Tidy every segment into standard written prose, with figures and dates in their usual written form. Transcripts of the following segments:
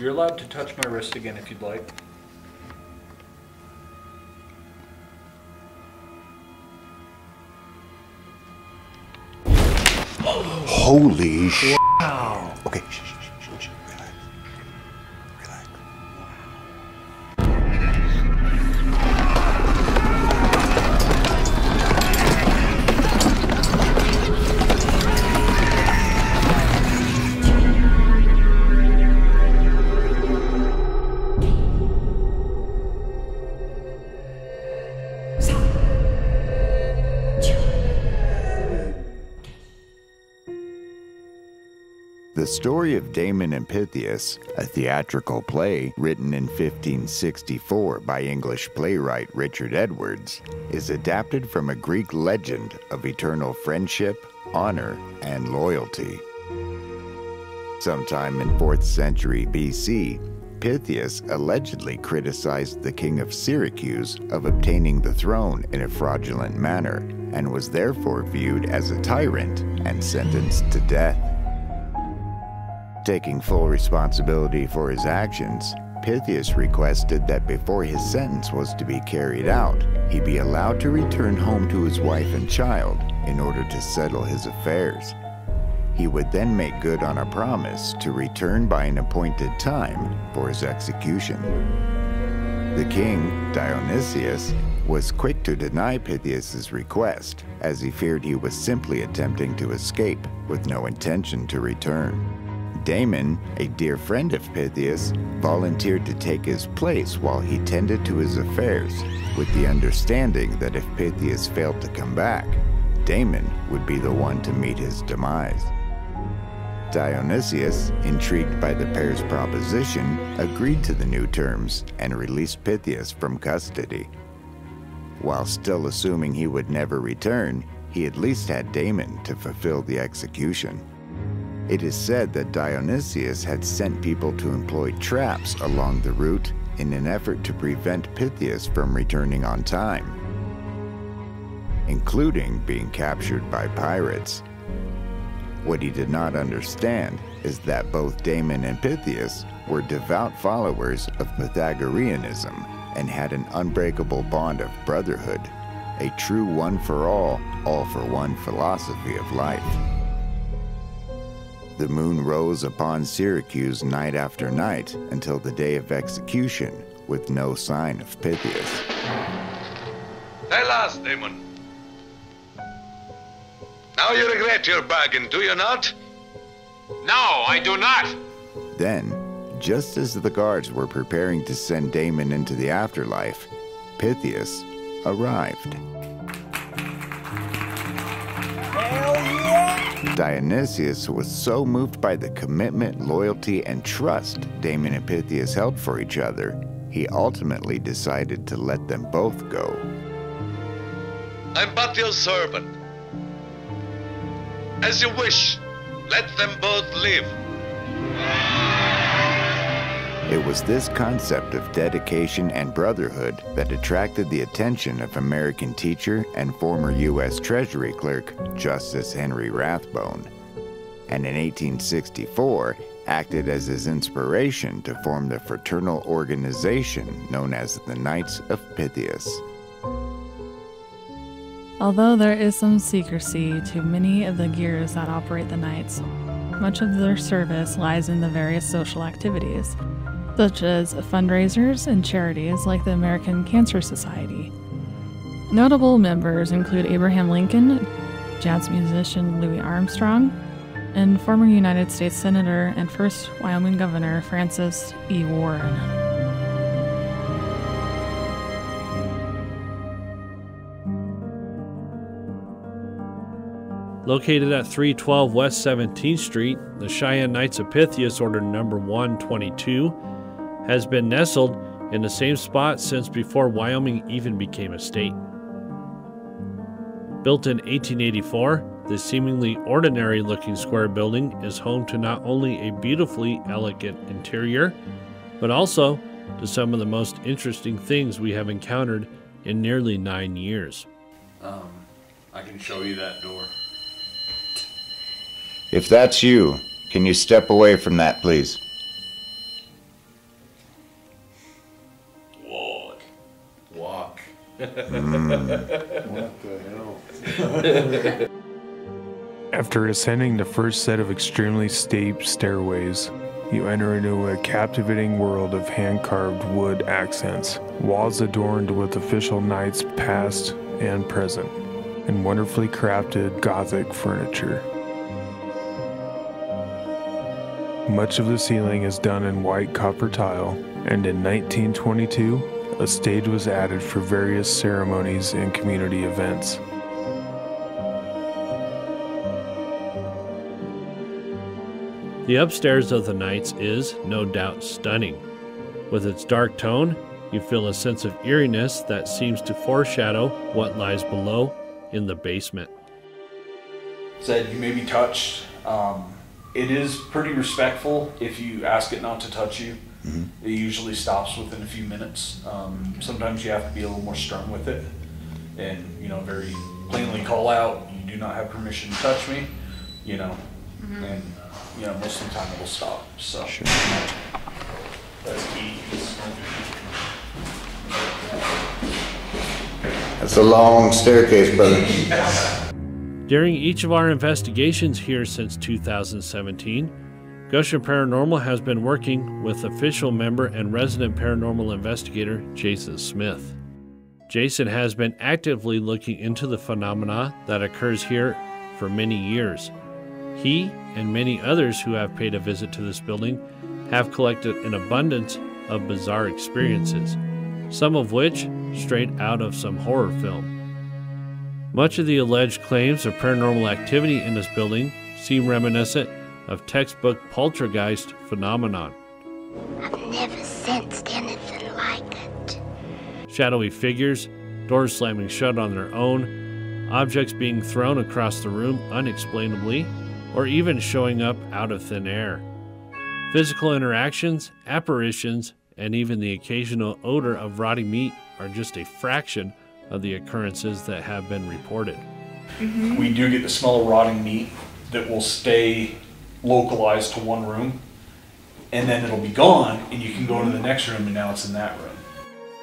You're allowed to touch my wrist again if you'd like. Holy shit. Wow. Okay, shh. Relax. Relax. The story of Damon and Pythias, a theatrical play written in 1564 by English playwright Richard Edwards, is adapted from a Greek legend of eternal friendship, honor, and loyalty. Sometime in 4th century BC, Pythias allegedly criticized the king of Syracuse of obtaining the throne in a fraudulent manner, and was therefore viewed as a tyrant and sentenced to death. Taking full responsibility for his actions, Pythias requested that before his sentence was to be carried out, he be allowed to return home to his wife and child in order to settle his affairs. He would then make good on a promise to return by an appointed time for his execution. The king, Dionysius, was quick to deny Pythias's request, as he feared he was simply attempting to escape with no intention to return. Damon, a dear friend of Pythias, volunteered to take his place while he tended to his affairs, with the understanding that if Pythias failed to come back, Damon would be the one to meet his demise. Dionysius, intrigued by the pair's proposition, agreed to the new terms and released Pythias from custody. While still assuming he would never return, he at least had Damon to fulfill the execution. It is said that Dionysius had sent people to employ traps along the route in an effort to prevent Pythias from returning on time, including being captured by pirates. What he did not understand is that both Damon and Pythias were devout followers of Pythagoreanism and had an unbreakable bond of brotherhood, a true all-for-one philosophy of life. The moon rose upon Syracuse night after night until the day of execution, with no sign of Pythias. Tell us, Damon. Now you regret your bargain, do you not? No, I do not. Then, just as the guards were preparing to send Damon into the afterlife, Pythias arrived. Dionysius was so moved by the commitment, loyalty, and trust Damon and Pythias held for each other, he ultimately decided to let them both go. I'm but your servant. As you wish, let them both live. It was this concept of dedication and brotherhood that attracted the attention of American teacher and former U.S. Treasury clerk Justice Henry Rathbone, and in 1864 acted as his inspiration to form the fraternal organization known as the Knights of Pythias. Although there is some secrecy to many of the gears that operate the Knights, much of their service lies in the various social activities, such as fundraisers and charities like the American Cancer Society. Notable members include Abraham Lincoln, jazz musician Louis Armstrong, and former United States Senator and first Wyoming Governor Francis E. Warren. Located at 312 West 17th Street, the Cheyenne Knights of Pythias Order Number 122 has been nestled in the same spot since before Wyoming even became a state. Built in 1884, this seemingly ordinary-looking square building is home to not only a beautifully elegant interior, but also to some of the most interesting things we have encountered in nearly 9 years. I can show you that door. If that's you, can you step away from that, please? fuck? What the hell? After ascending the first set of extremely steep stairways, you enter into a captivating world of hand-carved wood accents, walls adorned with official knights past and present, and wonderfully crafted Gothic furniture. Much of the ceiling is done in white copper tile, and in 1922, a stage was added for various ceremonies and community events. The upstairs of the Knights is, no doubt, stunning. With its dark tone, you feel a sense of eeriness that seems to foreshadow what lies below in the basement. Said you may be touched. It is pretty respectful if you ask it not to touch you. It usually stops within a few minutes. Sometimes you have to be a little more stern with it and, you know, very plainly call out, you do not have permission to touch me, you know, and, you know, most of the time it will stop, so. Sure. That's key. That's a long staircase, brother. During each of our investigations here since 2017, Goshen Paranormal has been working with official member and resident paranormal investigator Jason Smith. Jason has been actively looking into the phenomena that occurs here for many years. He and many others who have paid a visit to this building have collected an abundance of bizarre experiences, some of which straight out of some horror film. Much of the alleged claims of paranormal activity in this building seem reminiscent of textbook poltergeist phenomenon. I've never sensed anything like it. Shadowy figures, doors slamming shut on their own, objects being thrown across the room unexplainably, or even showing up out of thin air. Physical interactions, apparitions, and even the occasional odor of rotting meat are just a fraction of the occurrences that have been reported. We do get the smell of rotting meat that will stay localized to one room, and then it'll be gone, and you can go to the next room, and now it's in that room.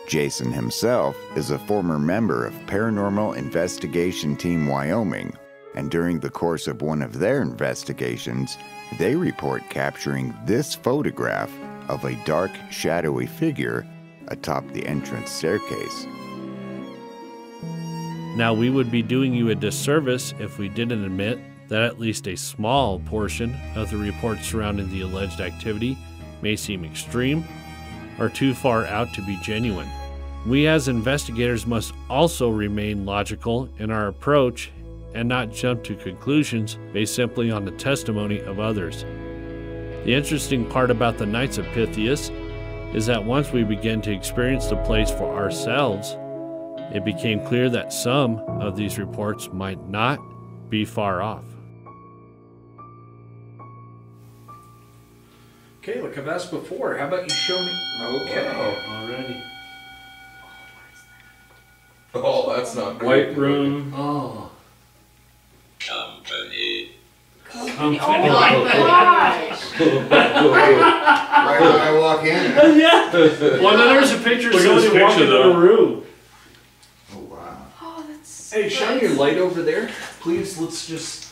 Jason himself is a former member of Paranormal Investigation Team Wyoming, and during the course of one of their investigations, they report capturing this photograph of a dark, shadowy figure atop the entrance staircase. Now, we would be doing you a disservice if we didn't admit that at least a small portion of the reports surrounding the alleged activity may seem extreme or too far out to be genuine. We as investigators must also remain logical in our approach and not jump to conclusions based simply on the testimony of others. The interesting part about the Knights of Pythias is that once we began to experience the place for ourselves, it became clear that some of these reports might not be far off. Okay, like I've asked before, how about you show me? Okay. Already. Oh, that's not good. White room. Oh. Company. Oh my gosh! Right when I walk in. Yeah. Well, then there's a picture of Look at this somebody walking picture, in the though. room. Oh, wow. Oh, that's. Hey, shine your light over there, please. Let's just.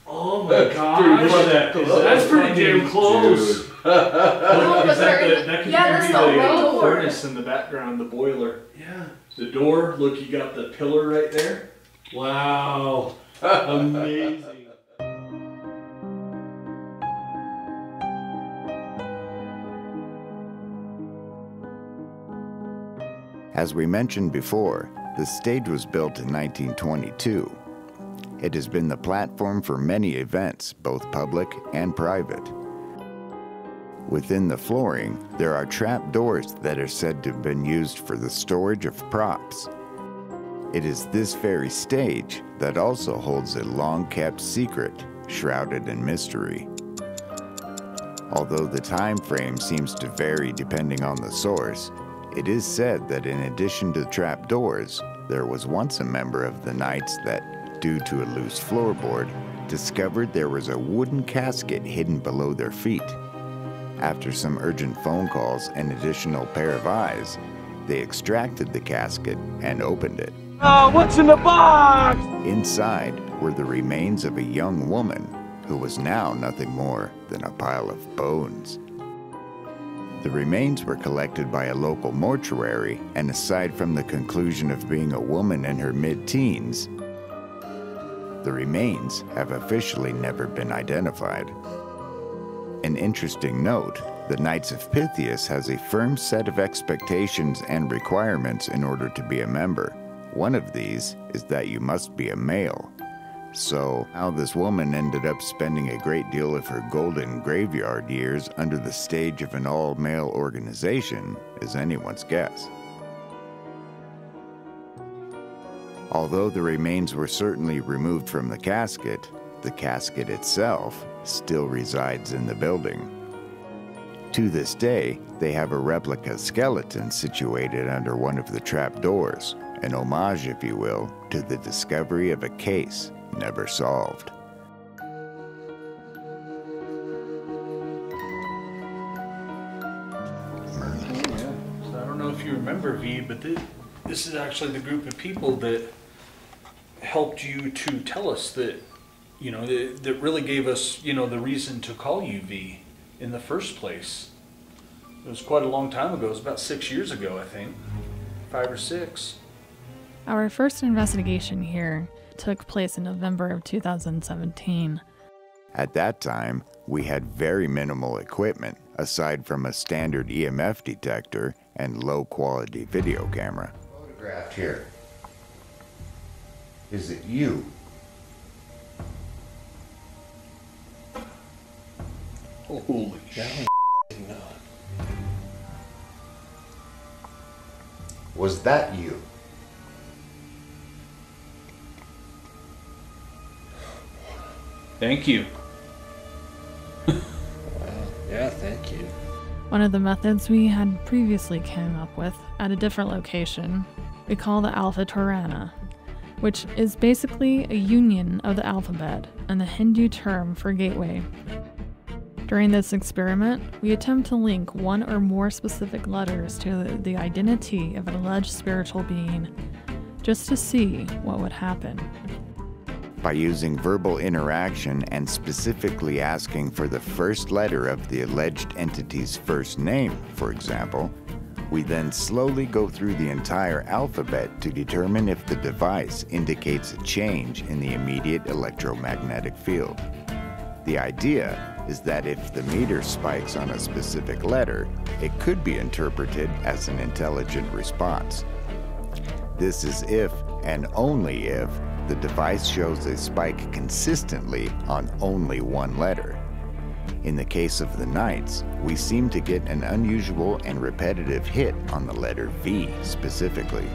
Oh my gosh. Look at that. That's pretty damn close. Dude. Oh, but they're- that could yeah, that's be the door. furnace in the background, the boiler. Yeah. The door, look, you got the pillar right there. Wow. Amazing. As we mentioned before, the stage was built in 1922. It has been the platform for many events, both public and private. Within the flooring, there are trap doors that are said to have been used for the storage of props. It is this very stage that also holds a long-kept secret, shrouded in mystery. Although the time frame seems to vary depending on the source, it is said that in addition to trap doors, there was once a member of the Knights that, due to a loose floorboard, discovered there was a wooden casket hidden below their feet. After some urgent phone calls and additional pair of eyes, They extracted the casket and opened it. What's in the box? Inside were the remains of a young woman who was now nothing more than a pile of bones. The remains were collected by a local mortuary, and aside from the conclusion of being a woman in her mid-teens, the remains have officially never been identified. An interesting note, the Knights of Pythias has a firm set of expectations and requirements in order to be a member. One of these is that you must be a male. So, how this woman ended up spending a great deal of her golden graveyard years under the stage of an all-male organization is anyone's guess. Although the remains were certainly removed from the casket itself still resides in the building. To this day, they have a replica skeleton situated under one of the trapdoors, an homage, if you will, to the discovery of a case never solved. So I don't know if you remember, V, but this is actually the group of people that helped you to tell us that, that really gave us, the reason to call you V in the first place. It was quite a long time ago. It was about 6 years ago, I think. 5 or 6. Our first investigation here took place in November of 2017. At that time, we had very minimal equipment, aside from a standard EMF detector and low-quality video camera. Photographed here. Is it you? Holy shit. Was that you? Thank you. Yeah, thank you. One of the methods we had previously came up with at a different location, we call the Alpha Torana, which is basically a union of the alphabet and the Hindu term for gateway. During this experiment, we attempt to link one or more specific letters to the identity of an alleged spiritual being, just to see what would happen. By using verbal interaction and specifically asking for the first letter of the alleged entity's first name, for example, we then slowly go through the entire alphabet to determine if the device indicates a change in the immediate electromagnetic field. The idea is that if the meter spikes on a specific letter, it could be interpreted as an intelligent response. This is if and only if the device shows a spike consistently on only one letter. In the case of the Knights, we seem to get an unusual and repetitive hit on the letter V specifically.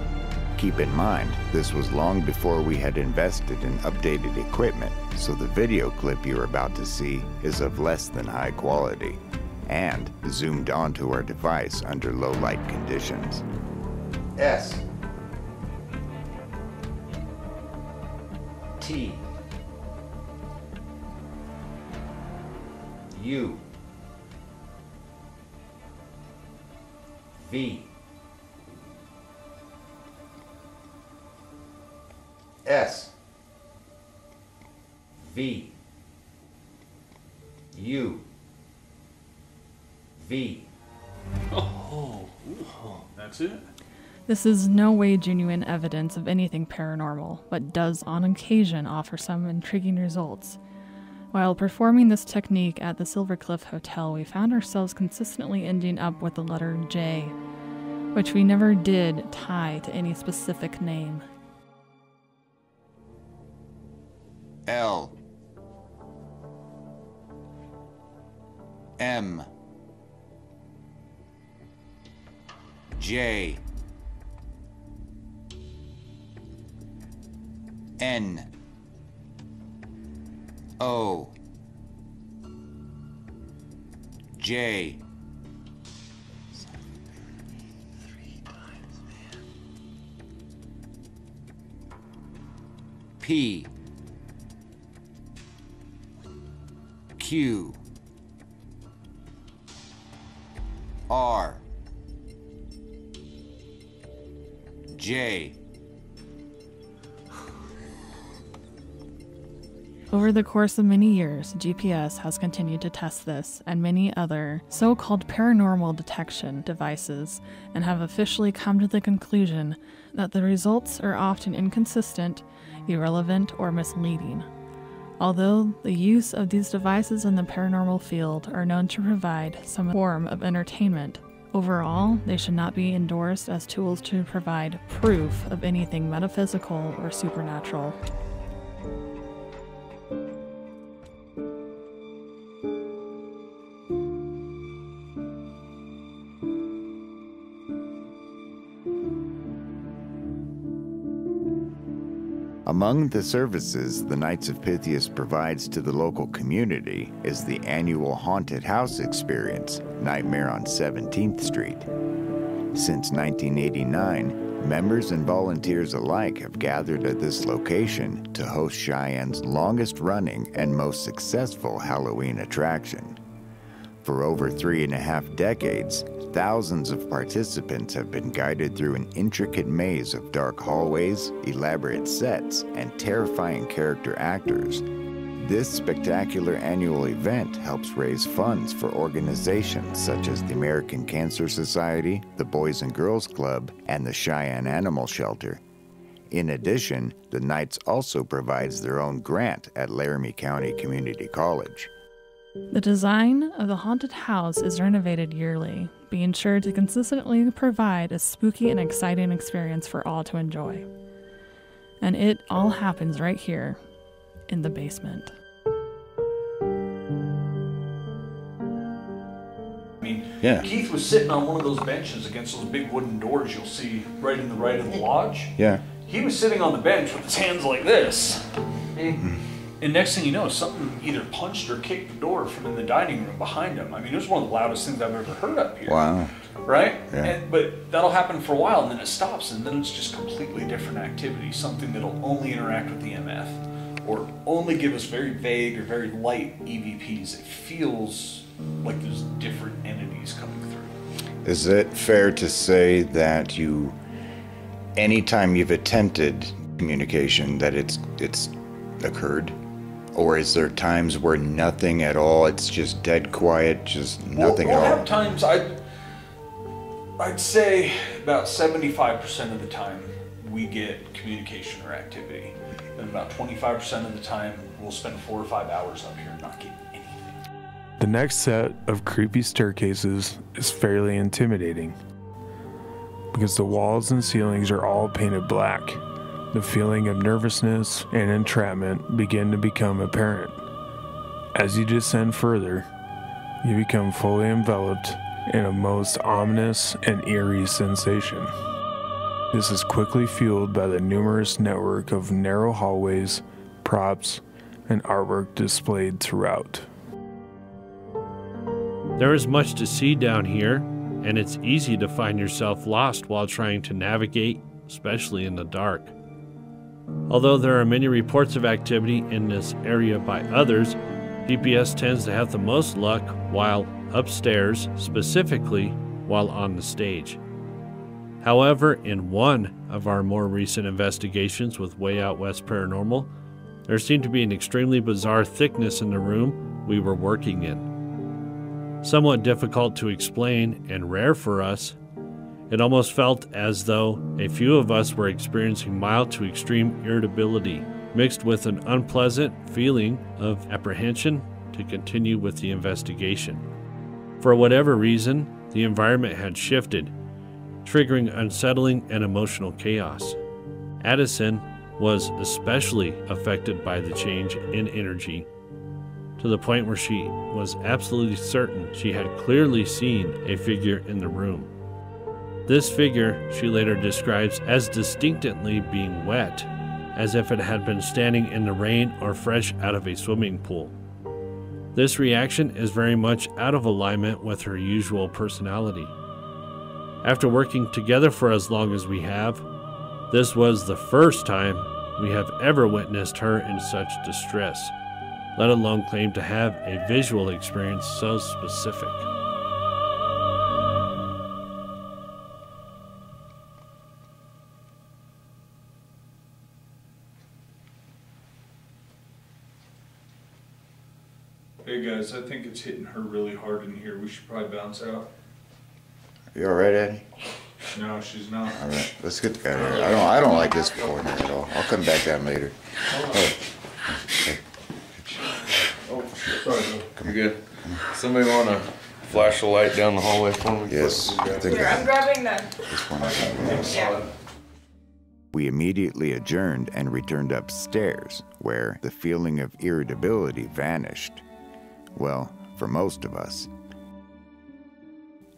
Keep in mind, this was long before we had invested in updated equipment, so the video clip you're about to see is of less than high quality and zoomed onto our device under low light conditions. S. T. U. V. S. V. U. V. Oh, that's it? This is no way genuine evidence of anything paranormal, but does on occasion offer some intriguing results. While performing this technique at the Silver Cliff Hotel, we found ourselves consistently ending up with the letter J, which we never did tie to any specific name. L. M. J. N. O. J. P. Q. R. J. Over the course of many years, GPS has continued to test this and many other so-called paranormal detection devices and have officially come to the conclusion that the results are often inconsistent, irrelevant, or misleading. Although the use of these devices in the paranormal field are known to provide some form of entertainment, overall, they should not be endorsed as tools to provide proof of anything metaphysical or supernatural. Among the services the Knights of Pythias provides to the local community is the annual Haunted House Experience, Nightmare on 17th Street. Since 1989, members and volunteers alike have gathered at this location to host Cheyenne's longest-running and most successful Halloween attraction. For over 3.5 decades, thousands of participants have been guided through an intricate maze of dark hallways, elaborate sets, and terrifying character actors. This spectacular annual event helps raise funds for organizations such as the American Cancer Society, the Boys and Girls Club, and the Cheyenne Animal Shelter. In addition, the Knights also provides their own grant at Laramie County Community College. The design of the haunted house is renovated yearly, being sure to consistently provide a spooky and exciting experience for all to enjoy. And it all happens right here, in the basement. I mean, Keith was sitting on one of those benches against those big wooden doors you'll see right in the right of the lodge. Yeah. He was sitting on the bench with his hands like this. And next thing you know, something either punched or kicked the door from in the dining room behind him. I mean, it was one of the loudest things I've ever heard up here. Wow. Right? Yeah. But that'll happen for a while, and then it stops, and then it's just completely different activity, something that'll only interact with the EMF, or only give us very vague or very light EVPs. It feels like there's different entities coming through. Is it fair to say that anytime you've attempted communication, that it's occurred? Or is there times where nothing at all, it's just dead quiet, just nothing we'll at all? Have times, I'd say about 75% of the time we get communication or activity. And about 25% of the time we'll spend 4 or 5 hours up here and not get anything. The next set of creepy staircases is fairly intimidating because the walls and ceilings are all painted black. The feeling of nervousness and entrapment begin to become apparent. As you descend further, you become fully enveloped in a most ominous and eerie sensation. This is quickly fueled by the numerous network of narrow hallways, props, and artwork displayed throughout. There is much to see down here, and it's easy to find yourself lost while trying to navigate, especially in the dark. Although there are many reports of activity in this area by others, GPS tends to have the most luck while upstairs, specifically while on the stage. However, in one of our more recent investigations with Way Out West Paranormal, there seemed to be an extremely bizarre thickness in the room we were working in. Somewhat difficult to explain and rare for us, it almost felt as though a few of us were experiencing mild to extreme irritability, mixed with an unpleasant feeling of apprehension to continue with the investigation. For whatever reason, the environment had shifted, triggering unsettling and emotional chaos. Addison was especially affected by the change in energy, to the point where she was absolutely certain she had clearly seen a figure in the room. This figure she later describes as distinctly being wet, as if it had been standing in the rain or fresh out of a swimming pool. This reaction is very much out of alignment with her usual personality. After working together for as long as we have, this was the first time we have ever witnessed her in such distress, let alone claim to have a visual experience so specific. Hey guys, I think it's hitting her really hard in here. We should probably bounce out. You all right, Eddie? No, she's not. All right, let's get the guy here. I don't like this corner at all. I'll come back down later. Oh, Sorry. You're good. Somebody want to flash a light down the hallway for me? yes, I think Here, I'm grabbing them. this one is Yeah. We immediately adjourned and returned upstairs, where the feeling of irritability vanished. Well, for most of us.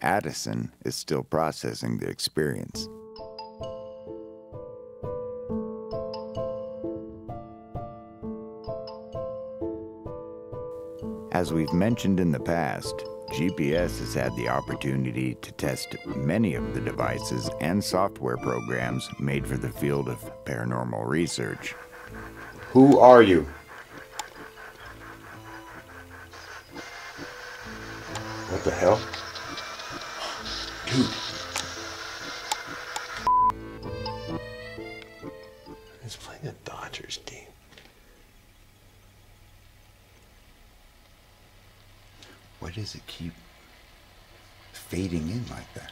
Addison is still processing the experience. As we've mentioned in the past, GPS has had the opportunity to test many of the devices and software programs made for the field of paranormal research. Who are you? What the hell? Dude. He's playing the Dodgers team. Why does it keep fading in like that?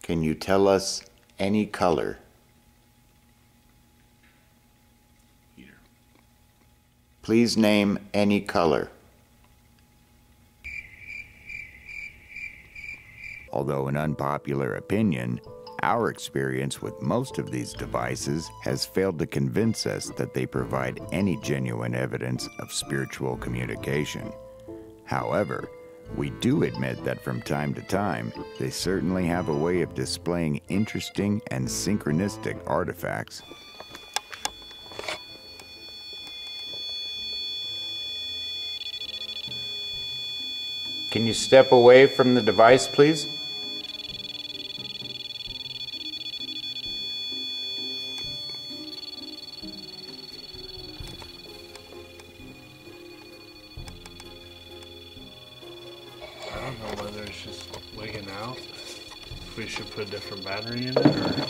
Can you tell us any color? Please name any color. Although an unpopular opinion, our experience with most of these devices has failed to convince us that they provide any genuine evidence of spiritual communication. However, we do admit that from time to time, they certainly have a way of displaying interesting and synchronistic artifacts. Can you step away from the device, please? I don't know whether it's just wigging out. If we should put a different battery in it, or...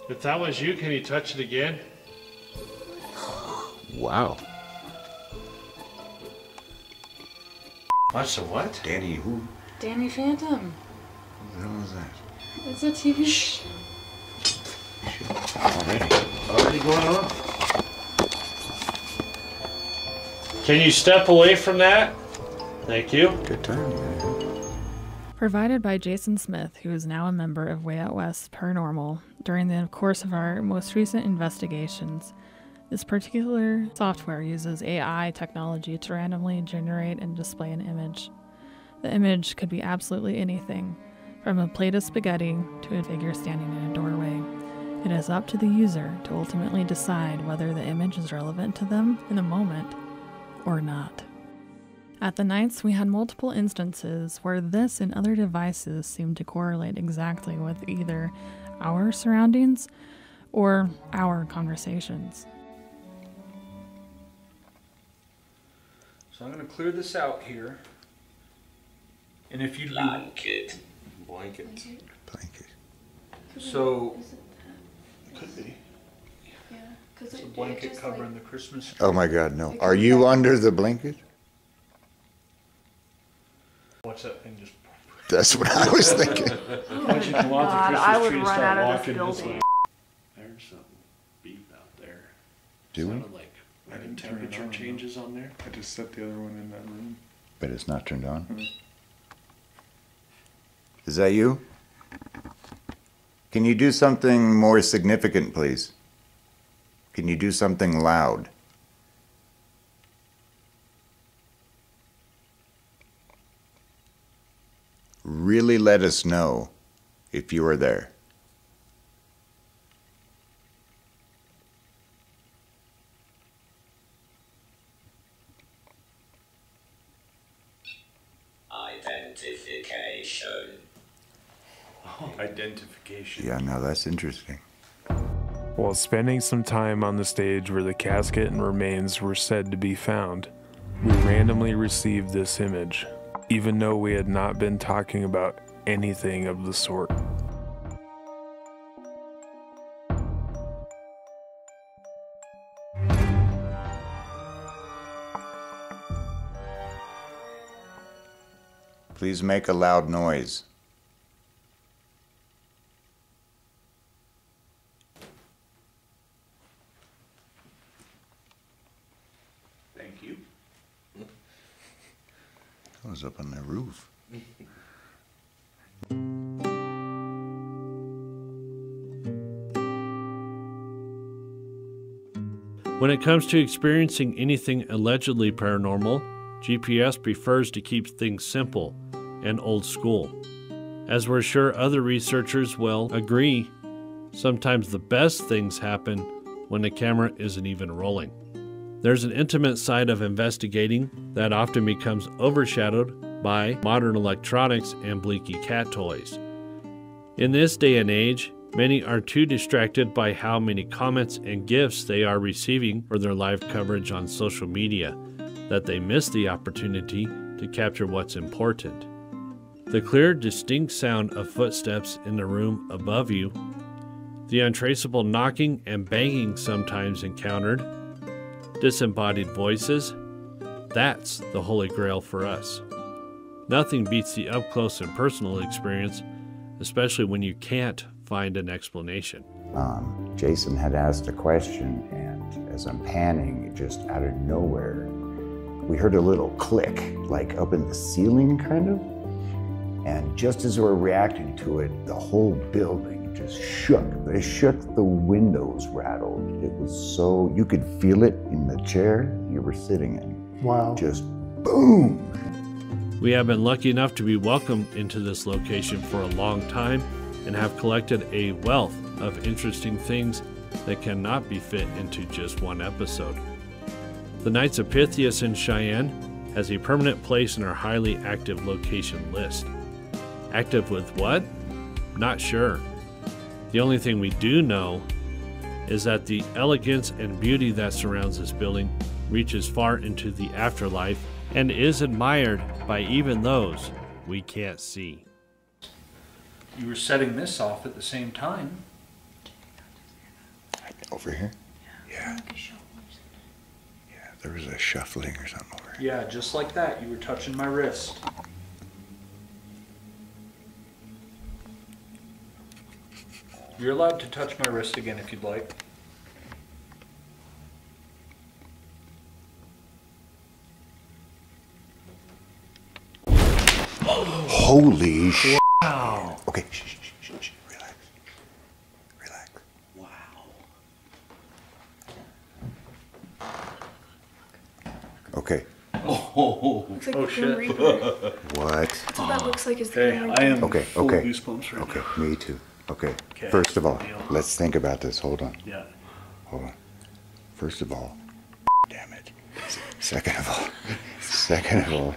If that was you, can you touch it again? Wow. Watch the what? Danny who? Danny Phantom. What the hell is that? It's a TV show. Already going on? Can you step away from that? Thank you. Good time, man. Provided by Jason Smith, who is now a member of Way Out West Paranormal, during the course of our most recent investigations. This particular software uses AI technology to randomly generate and display an image. The image could be absolutely anything, from a plate of spaghetti to a figure standing in a doorway. It is up to the user to ultimately decide whether the image is relevant to them in the moment or not. At the Knights, we had multiple instances where this and other devices seemed to correlate exactly with either our surroundings or our conversations. So I'm going to clear this out here. And if you Blanket. Blanket. So, Could be. Yeah, because It's a blanket covering the Christmas tree. Oh my God, no. Are you under the blanket? Watch that thing just... That's what I was thinking. Oh my God, I would run out of this building. There's some beep out there. Do we? Sounded like maybe temperature changes on there. I just set the other one in that room. But it's not turned on. Is that you? Can you do something more significant, please? Can you do something loud? Really let us know if you are there. Identification. Identification. Yeah, no, that's interesting. While spending some time on the stage where the casket and remains were said to be found, we randomly received this image, even though we had not been talking about anything of the sort. Please make a loud noise. Thank you. I was up on the roof. When it comes to experiencing anything allegedly paranormal, GPS prefers to keep things simple and old school. As we're sure other researchers will agree, sometimes the best things happen when the camera isn't even rolling. There's an intimate side of investigating that often becomes overshadowed by modern electronics and blinky cat toys. In this day and age, many are too distracted by how many comments and gifts they are receiving for their live coverage on social media that they miss the opportunity to capture what's important. The clear, distinct sound of footsteps in the room above you, the untraceable knocking and banging sometimes encountered, disembodied voices, that's the holy grail for us. Nothing beats the up-close and personal experience, especially when you can't find an explanation. Jason had asked a question, and as I'm panning, just out of nowhere, we heard a little click, like up in the ceiling, kind of. And just as we were reacting to it, the whole building just shook. It shook, the windows rattled. It was so, you could feel it in the chair you were sitting in. Wow. Just boom. We have been lucky enough to be welcomed into this location for a long time and have collected a wealth of interesting things that cannot be fit into just one episode. The Knights of Pythias in Cheyenne has a permanent place in our highly active location list. Active with what? Not sure. The only thing we do know is that the elegance and beauty that surrounds this building reaches far into the afterlife and is admired by even those we can't see. You were setting this off at the same time. Over here? Yeah. Yeah, there was a shuffling or something over here. Yeah, just like that. You were touching my wrist. You're allowed to touch my wrist again if you'd like. Holy shit. Wow. Okay, shh, relax. Relax. Wow. Okay. Oh, looks like oh the shit. Reaper. What? That's what that looks like is the Hey, Grim I Reaper. am Okay, full okay. of goosebumps right Okay, now. me too. Okay. Okay. First of all, Deal. let's think about this. Hold on. Yeah. Hold on. First of all, damn it. Second of all,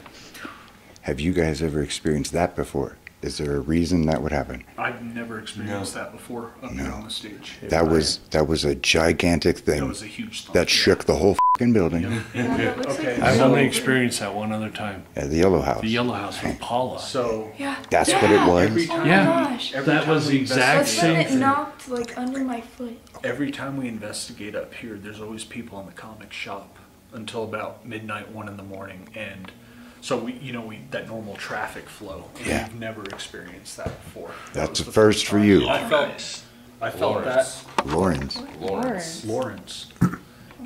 have you guys ever experienced that before? Is there a reason that would happen? I've never experienced that before up here on the stage. That was a gigantic thing. That was a huge thump, that shook the whole fucking building. Yeah, that looks Okay. like I've the only Reaper. experienced that one other time. At the Yellow House. The Yellow House from Paula. So Yeah. That's what it was? every Oh time, my gosh. every That time was we the exact That's investigate- when same it thing. knocked like under my foot. Every time we investigate up here, there's always people in the comic shop until about midnight, 1 in the morning, and so we that normal traffic flow. Yeah. We've never experienced that before. That's was a the first for you. I felt that. Lawrence. Lawrence.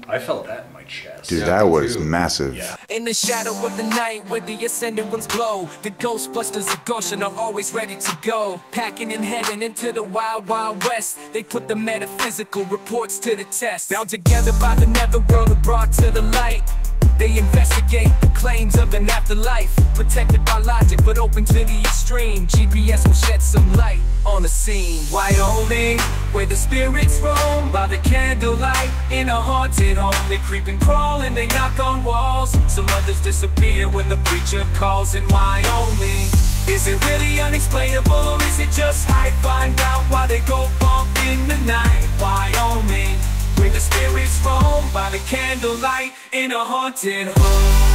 I felt that in my chest. Dude, that was massive. Yeah. In the shadow of the night where the ascendant ones glow, the Ghostbusters of Goshen are always ready to go. Packing and heading into the wild, wild west. They put the metaphysical reports to the test. Bound together by the netherworld and brought to the light. They investigate the claims of an afterlife, protected by logic but open to the extreme. GPS will shed some light on the scene. Wyoming, where the spirits roam by the candlelight. In a haunted home, they creep and crawl and they knock on walls. Some others disappear when the preacher calls. In Wyoming, is it really unexplainable, or is it just hype? Find out why they go bump in the night. Wyoming, where the spirits roam by the candlelight. In a haunted home.